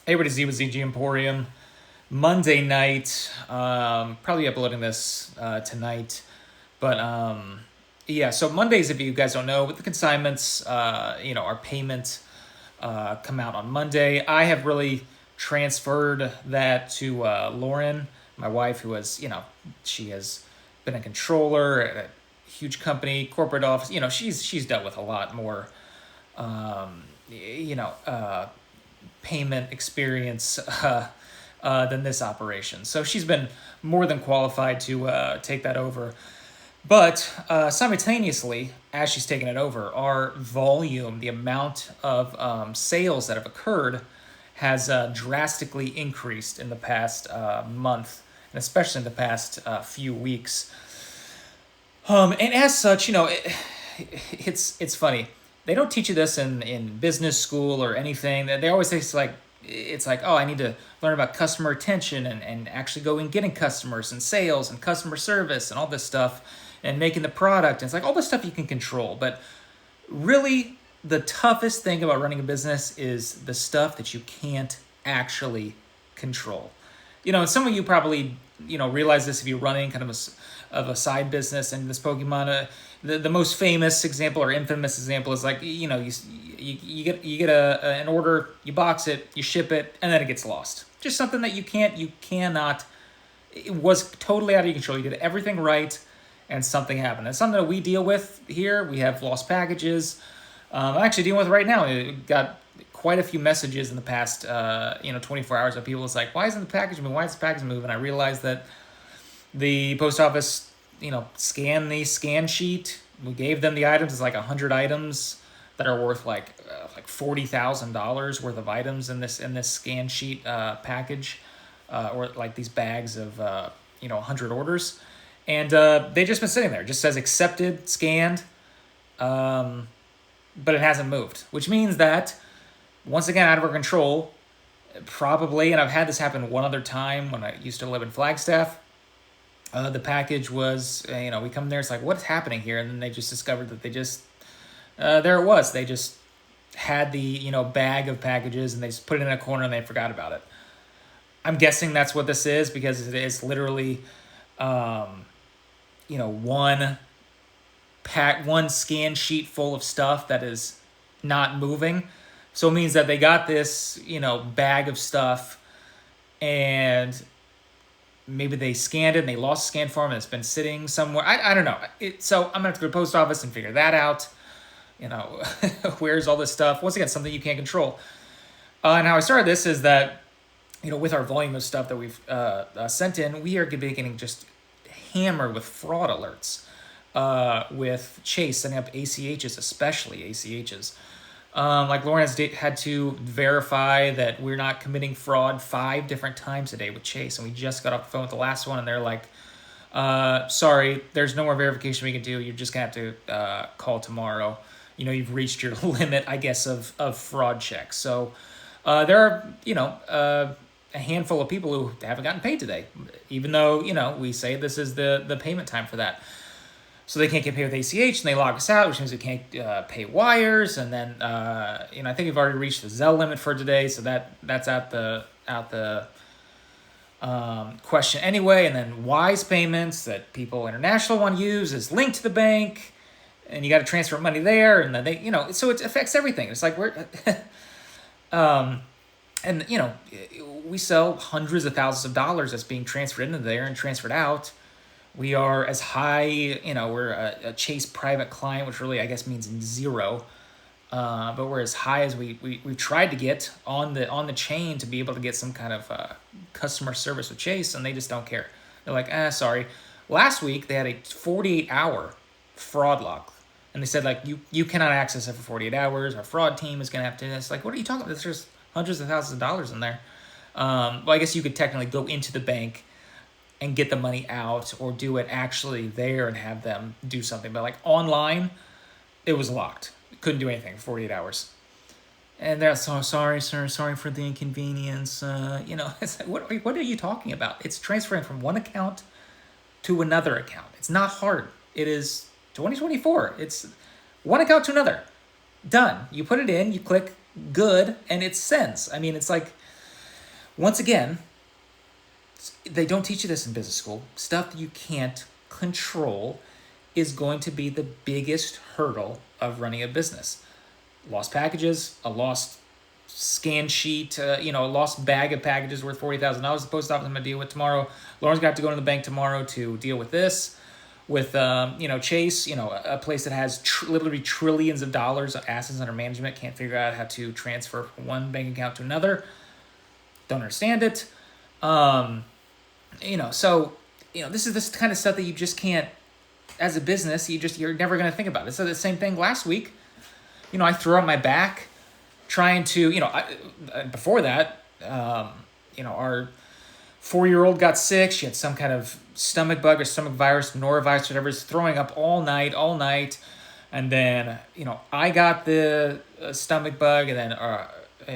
Hey, everybody, Z with ZandGEmporium. Monday night. Probably uploading this tonight. But yeah, so Mondays, if you guys don't know, with the consignments, our payment come out on Monday. I have really transferred that to Lauren, my wife, who has, she has been a controller at a huge company, corporate office. She's dealt with a lot more, um, you know, uh, payment experience than this operation. So she's been more than qualified to take that over. But simultaneously, as she's taken it over, our volume, the amount of sales that have occurred, has drastically increased in the past month, and especially in the past few weeks. And as such, it's funny. They don't teach you this in business school or anything. They always say it's like, oh, I need to learn about customer retention and actually go and getting customers and sales and customer service and all this stuff and making the product. And it's like all this stuff you can control. But really, the toughest thing about running a business is the stuff that you can't actually control. And some of you probably realize this if you're running kind of a side business and this Pokemon. The most famous example or infamous example is like you get an order, you box it, you ship it, and then it gets lost. Just something that you cannot. It was totally out of your control. You did everything right, and something happened. It's something that we deal with here. We have lost packages. I'm actually dealing with right now. I got quite a few messages in the past 24 hours of people. It's like, why isn't the package moving? Why is the package moving? And I realized that the post office, scan the scan sheet. We gave them the items. It's like 100 items that are worth like $40,000 worth of items in this scan sheet package, or like these bags of 100 orders, and they just been sitting there. It just says accepted, scanned, but it hasn't moved, which means that once again out of our control, probably. And I've had this happen one other time when I used to live in Flagstaff. The package was, we come there, it's like, what's happening here? And then they just discovered that there it was. They just had the, bag of packages and they just put it in a corner and they forgot about it. I'm guessing that's what this is because it is literally, one scan sheet full of stuff that is not moving. So it means that they got this, bag of stuff and maybe they scanned it and they lost the scan form and it's been sitting somewhere. I don't know. So I'm going to have to go to the post office and figure that out. Where's all this stuff? Once again, something you can't control. And how I started this is that, with our volume of stuff that we've sent in, we are getting just hammered with fraud alerts. With Chase sending up ACHs, especially ACHs. Like Lauren has had to verify that we're not committing fraud 5 different times a day with Chase. And we just got off the phone with the last one and they're like, sorry, there's no more verification we can do. You're just going to have to call tomorrow. You've reached your limit, I guess, of fraud checks. So there are, a handful of people who haven't gotten paid today, even though, we say this is the payment time for that. So they can't get paid with ACH, and they log us out, which means we can't pay wires. And then, I think we've already reached the Zelle limit for today, so that's out the question anyway. And then wise payments that people international want to use is linked to the bank, and you got to transfer money there, and then they, so it affects everything. It's like we're, and we sell hundreds of thousands of dollars that's being transferred into there and transferred out. We are as high, we're a Chase private client, which really, I guess, means zero. But we're as high as we've tried to get on the chain to be able to get some kind of customer service with Chase, and they just don't care. They're like, sorry. Last week, they had a 48-hour fraud log. And they said, like, you cannot access it for 48 hours. Our fraud team is going to have to do this. Like, what are you talking about? There's hundreds of thousands of dollars in there. Well, I guess you could technically go into the bank and get the money out or do it actually there and have them do something. But like online, it was locked. Couldn't do anything for 48 hours. And they're so sorry, sir. Sorry for the inconvenience. It's like, what are you talking about? It's transferring from one account to another account. It's not hard. It is 2024. It's one account to another. Done. You put it in, you click good, and it sends. I mean, it's like, Once again, they don't teach you this in business school. Stuff that you can't control is going to be the biggest hurdle of running a business. Lost packages, a lost scan sheet, a lost bag of packages worth $40,000 the post office I'm going to deal with tomorrow. Lauren's got to go to the bank tomorrow to deal with this. With, Chase, a place that has literally trillions of dollars of assets under management, can't figure out how to transfer from one bank account to another. Don't understand it. This is this kind of stuff that you just can't, as a business, you're never going to think about it. So the same thing last week, I threw out my back trying to, before that, our 4-year-old got sick. She had some kind of stomach bug or stomach virus, norovirus, whatever, is throwing up all night. And then, I got the stomach bug, and then,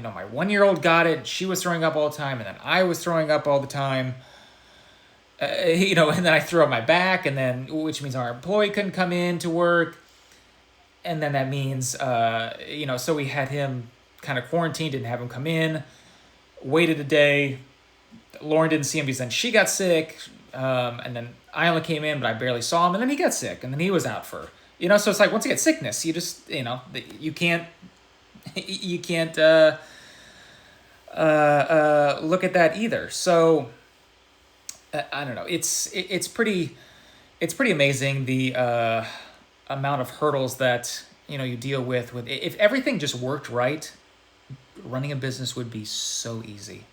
my 1-year-old got it. She was throwing up all the time, and then I was throwing up all the time. And then I threw out my back, and then, which means our employee couldn't come in to work. And then that means, so we had him kind of quarantined, didn't have him come in, waited a day. Lauren didn't see him because then she got sick. And then I only came in, but I barely saw him. And then he got sick, and then he was out so it's like once you get sickness, you just, you can't look at that either. So I don't know. It's pretty amazing the amount of hurdles that you deal with. If everything just worked right, running a business would be so easy.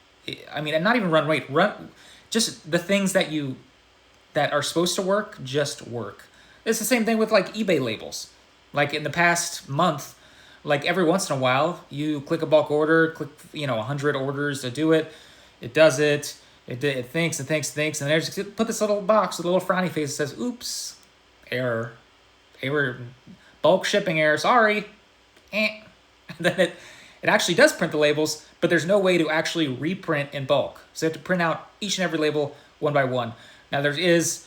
And not even run just the things that are supposed to work just work. It's the same thing with like eBay labels. Like in the past month, like every once in a while, you click a bulk order, click 100 orders to do it. It does it. It thinks, and there's put this little box with a little frowny face that says, "Oops, error, bulk shipping error. Sorry." And then it actually does print the labels, but there's no way to actually reprint in bulk. So you have to print out each and every label one by one. Now there is,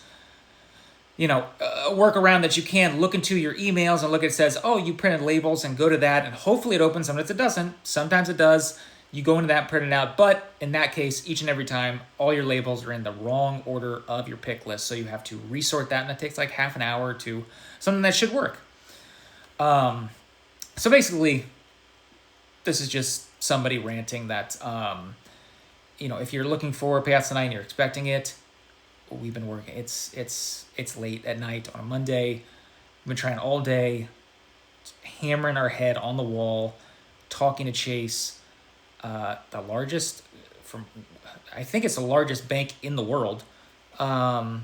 a workaround that you can look into your emails and look at it says, oh, you printed labels, and go to that, and hopefully it opens. Sometimes it doesn't. Sometimes it does. You go into that and print it out. But in that case, each and every time, all your labels are in the wrong order of your pick list. So you have to resort that, and it takes like half an hour to something that should work. So basically, this is just somebody ranting that, if you're looking for payouts tonight and you're expecting it, we've been working. It's late at night on a Monday. We've been trying all day, hammering our head on the wall, talking to Chase, the largest I think it's the largest bank in the world. And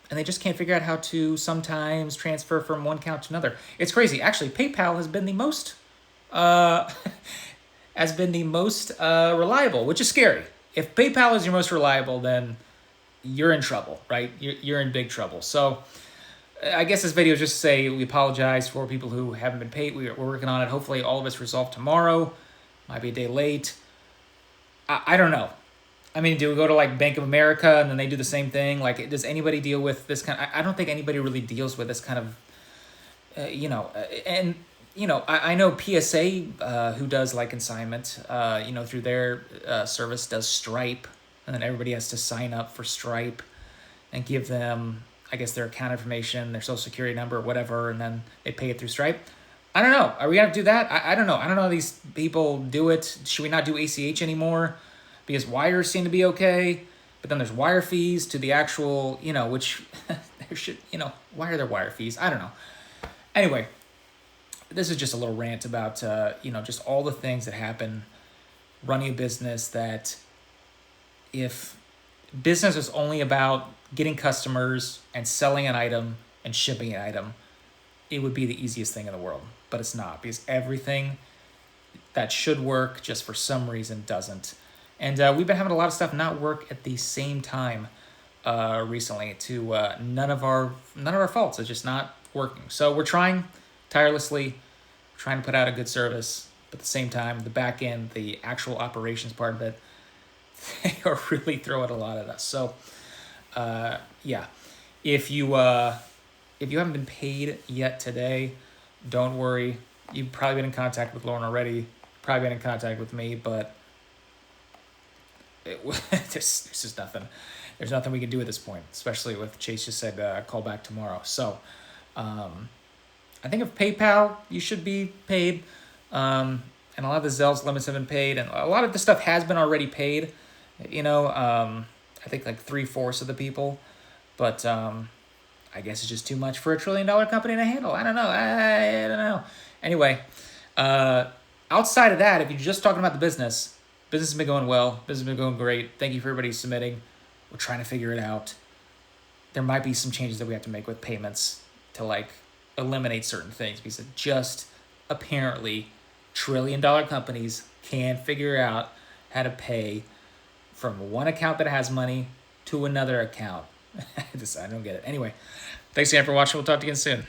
they just can't figure out how to sometimes transfer from one account to another. It's crazy. Actually, PayPal has been the most reliable, which is scary. If PayPal is your most reliable, then you're in trouble, right? You're in big trouble. So I guess this video is just to say we apologize for people who haven't been paid. We're working on it. Hopefully all of it's resolved tomorrow. Might be a day late. I don't know. Do we go to like Bank of America and then they do the same thing? Like, does anybody deal with this kind of... I don't think anybody really deals with this kind of, I know PSA, who does like consignment, through their service, does Stripe, and then everybody has to sign up for Stripe and give them, I guess, their account information, their social security number, whatever, and then they pay it through Stripe. I don't know. Are we going to do that? I don't know. I don't know how these people do it. Should we not do ACH anymore? Because wires seem to be okay, but then there's wire fees to the actual, which there should, why are there wire fees? I don't know. Anyway, this is just a little rant about, just all the things that happen running a business, that if business is only about getting customers and selling an item and shipping an item, it would be the easiest thing in the world. But it's not, because everything that should work just for some reason doesn't. And we've been having a lot of stuff not work at the same time recently, to none of our faults. It's just not working. So we're trying tirelessly, trying to put out a good service, but at the same time, the back end, the actual operations part of it, they are really throwing a lot at us. So if you haven't been paid yet today, don't worry. You've probably been in contact with Lauren already, probably been in contact with me, but there's just nothing. There's nothing we can do at this point, especially with Chase just said call back tomorrow. So, I think if PayPal, you should be paid. And a lot of the Zelles limits have been paid, and a lot of the stuff has been already paid. I think like 3/4 of the people, but I guess it's just too much for a $1 trillion company to handle. I don't know. I don't know. Anyway, outside of that, if you're just talking about the business has been going well. Business has been going great. Thank you for everybody submitting. We're trying to figure it out. There might be some changes that we have to make with payments to like eliminate certain things because it just apparently $1 trillion companies can figure out how to pay from one account that has money to another account. I don't get it. Anyway, thanks again for watching. We'll talk to you again soon.